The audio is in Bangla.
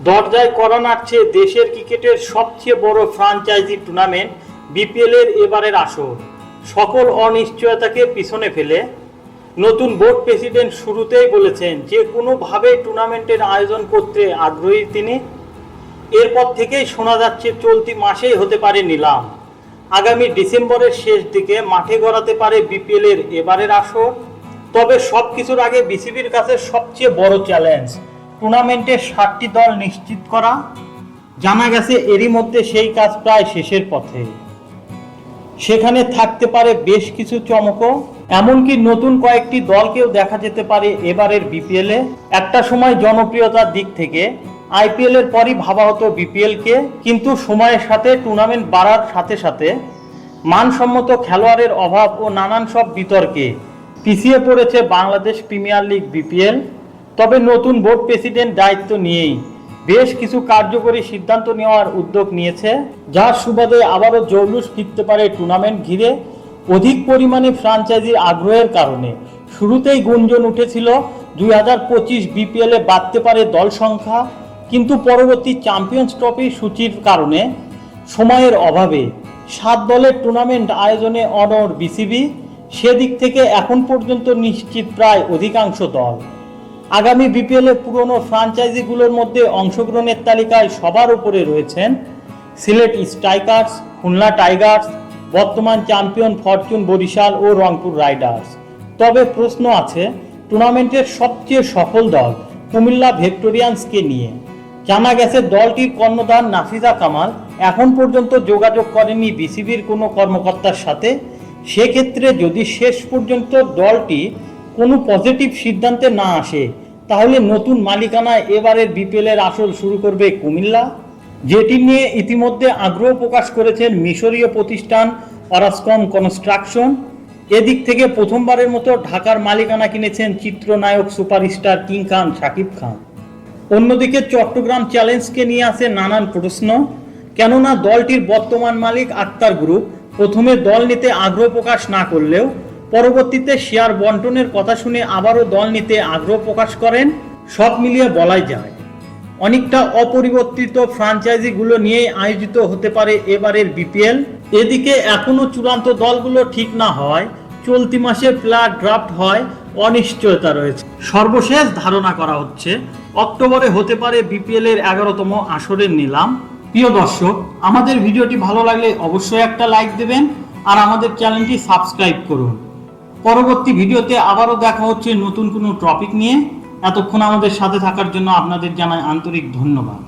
দরজায় কড়া নাড়ছে দেশের ক্রিকেটের সবচেয়ে বড় ফ্র্যাঞ্চাইজি টুর্নামেন্ট বিপিএল এর এবারের আসর। সকল অনিশ্চয়তাকে পিছনে ফেলে নতুন বোর্ড প্রেসিডেন্ট শুরুতেই বলেছেন যে কোনোভাবেই টুর্নামেন্টের আয়োজন করতে আগ্রহী তিনি। এরপর থেকেই শোনা যাচ্ছে চলতি মাসেই হতে পারে নিলাম। আগামী ডিসেম্বরের শেষ দিকে মাঠে গড়াতে পারে বিপিএল এর এবারের আসর। তবে সব কিছুর আগে বিসিবির কাছে সবচেয়ে বড় চ্যালেঞ্জ টুর্নামেন্টের 7টি দল নিশ্চিত করা। জানা গেছে এরই মধ্যে সেই কাজ প্রায় শেষের পথে। সেখানে থাকতে পারে বেশ কিছু চমকও, এমনকি নতুন কয়েকটি দলকেও দেখা যেতে পারে এবারের বিপিএলে। একটা সময় জনপ্রিয়তার দিক থেকে আইপিএল এর পরই ভাবা হতো বিপিএল কে, কিন্তু সময়ের সাথে টুর্নামেন্ট বাড়ার সাথে সাথে মানসম্মত খেলোয়াড়ের অভাব ও নানান সব বিতর্কে পিছিয়ে পড়েছে বাংলাদেশ প্রিমিয়ার লিগ বিপিএল। তবে নতুন বোর্ড প্রেসিডেন্ট দায়িত্ব নিয়েই বেশ কিছু কার্যকরী সিদ্ধান্ত নেওয়ার উদ্যোগ নিয়েছে, যার সুবাদে আবারও জৌলুস ফিরতে পারে টুর্নামেন্ট ঘিরে অধিক পরিমাণে ফ্র্যাঞ্চাইজির আগ্রহের কারণে। শুরুতেই গুঞ্জন উঠেছিল 2025 বিপিএলে বাড়তে পারে দল সংখ্যা, কিন্তু পরবর্তী চ্যাম্পিয়ন্স ট্রফি সূচির কারণে সময়ের অভাবে 7 দলের টুর্নামেন্ট আয়োজনে অনড় বিসিবি। সেদিক থেকে এখন পর্যন্ত নিশ্চিত প্রায় অধিকাংশ দল। আগামী বিপিএলে পুরনো ফ্র্যাঞ্চাইজিগুলোর মধ্যে অংশগ্রহণের তালিকায় সবার উপরে রয়েছেন সিলেট স্ট্রাইকার্স, খুলনা টাইগার্স, বর্তমান চ্যাম্পিয়ন ফরচুন বরিশাল ও রংপুর রাইডার্স। তবে প্রশ্ন আছে টুর্নামেন্টের সবচেয়ে সফল দল কুমিল্লা ভিক্টোরিয়ান্সকে নিয়ে। জানা গেছে দলটির কর্ণধার নাফিজা কামাল এখন পর্যন্ত যোগাযোগ করেনি বিসিবির কোনো কর্মকর্তার সাথে। সেক্ষেত্রে যদি শেষ পর্যন্ত দলটি কোনো পজিটিভ সিদ্ধান্তে না আসে, তাহলে নতুন মালিকানায় এবারের বিপিএল এর আসর শুরু করবে কুমিল্লা, যেটি নিয়ে ইতিমধ্যে আগ্রহ প্রকাশ করেছেন মিশরীয় প্রতিষ্ঠান অরাসকম কনস্ট্রাকশন। এদিক থেকে প্রথমবারের মতো ঢাকার মালিকানা কিনেছেন চিত্রনায়ক সুপারস্টার কিং খান শাকিব খান। অন্যদিকে চট্টগ্রাম চ্যালেঞ্জকে নিয়ে আসে নানান প্রশ্ন, কেননা দলটির বর্তমান মালিক আক্তার গ্রুপ প্রথমে দল নিতে আগ্রহ প্রকাশ না করলেও পরবর্তীতে শেয়ার বন্টনের কথা শুনে আবারও দল নিতে আগ্রহ প্রকাশ করেন। সব মিলিয়ে বলাই যায় অনেকটা অপরিবর্তিত ফ্র্যাঞ্চাইজিগুলো নিয়েই আয়োজিত হতে পারে এবারের বিপিএল। এদিকে এখনো চূড়ান্ত দলগুলো ঠিক না হয় চলতি মাসে প্লেয়ার ড্রাফট হয় অনিশ্চয়তা রয়েছে। সর্বশেষ ধারণা করা হচ্ছে অক্টোবরে হতে পারে বিপিএল এর 11তম আসরের নিলাম। প্রিয় দর্শক, আমাদের ভিডিওটি ভালো লাগলে অবশ্যই একটা লাইক দেবেন আর আমাদের চ্যানেলটি সাবস্ক্রাইব করুন। পরবর্তী ভিডিওতে আবারও দেখা হচ্ছে নতুন কোনো টপিক নিয়ে। এতক্ষণ আমাদের সাথে থাকার জন্য আপনাদের জানাই আন্তরিক ধন্যবাদ।